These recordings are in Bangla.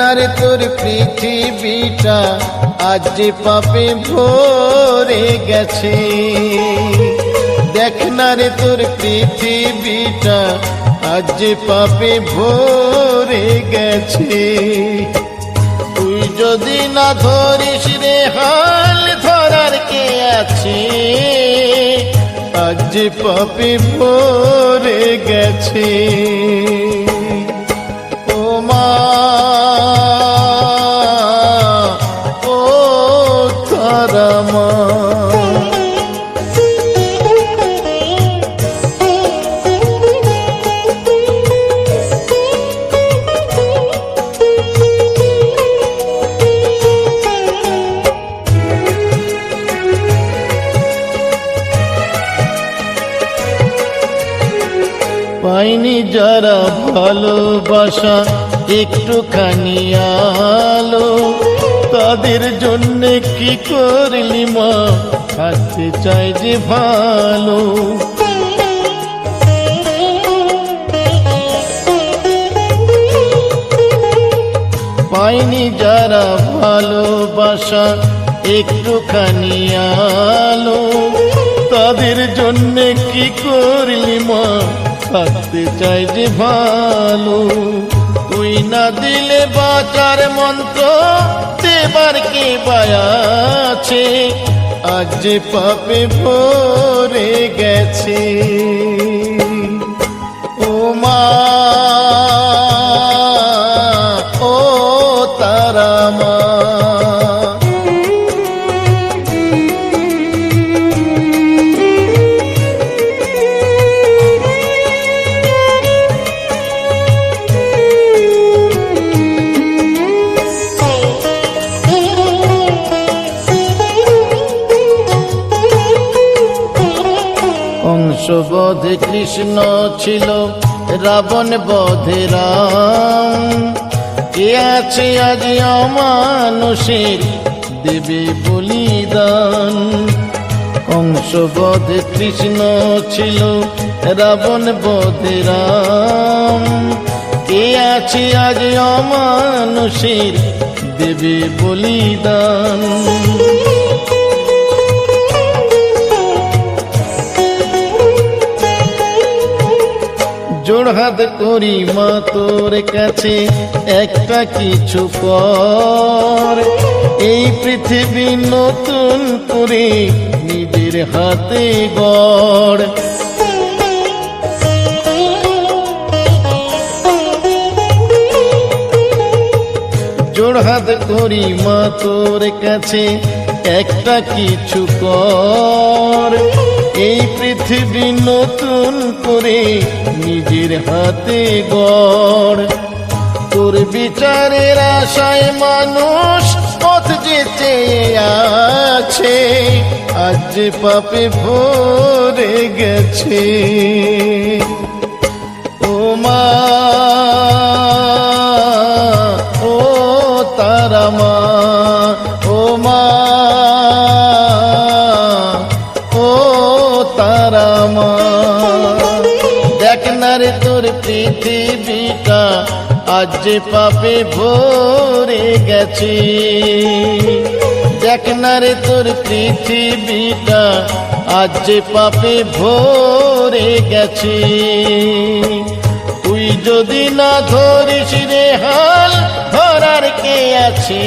না রে তোর পৃথিবীটা আজ যে পাপে ভরে গেছে। দেখ না রে তোর পৃথিবীটা আজ যে পাপে ভরে গেছে। তুই যদি না ধরিস রে হাল ধরার কে আছে, আজ যে পাপে ভরে গেছে। ও মা ও তারা মা, পাইনি যারা ভালোবাসা একটুখানি আলো, তাদের জন্য কি করলি মা, থাকতে চাই যে ভালো। পাইনি যারা ভালোবাসা একটুখানি আলো, তাদের জন্য কি করলি মা, থাকতে চাই যে ভালো। তুই না দিলে বাঁচার মন্ত্র, দেবার কে আছে, আজ যে পাপে ভরে গেছে। ও মা ও তারা মা, বধে কৃষ্ণ ছিল, রাবণ বধে রাম, কে আছে আজ অমানুষের দেবে বলিদান। কংস বধে কৃষ্ণ ছিল, রাবণ বধে রাম, কে আছে আজ অমানুষের দেবে বলিদান। জোড়হাত করি মা তোর কাছে একটা কিছু কর, এই পৃথিবী নতুন করে নিজের হাতে গড়। জোড়হাত করি মা তোর কাছে একটা কিছু কর, এই পৃথিবী নতুন করে নিজের হাতে গড়। তোর বিচারের আশায় মানুষ পথ যেতে আছে, আজ যে পাপে ভরে গেছে। ও মা ও তারা মা, ও মা ও তারা মা, দেখ না রে তোর পৃথিবীটা আজ যে পাপে ভরে গেছে। দেখ না রে তোর পৃথিবীটা আজ যে পাপে ভরে গেছে। তুই যদি না ধরিস রে হাল ধরার কে আছে,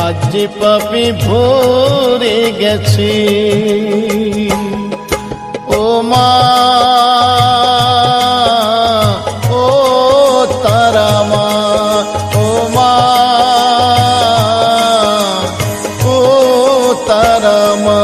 আজ যে পাপে ভরে গেছে। ও মা ও তারা মা, ও মা ও তারা মা।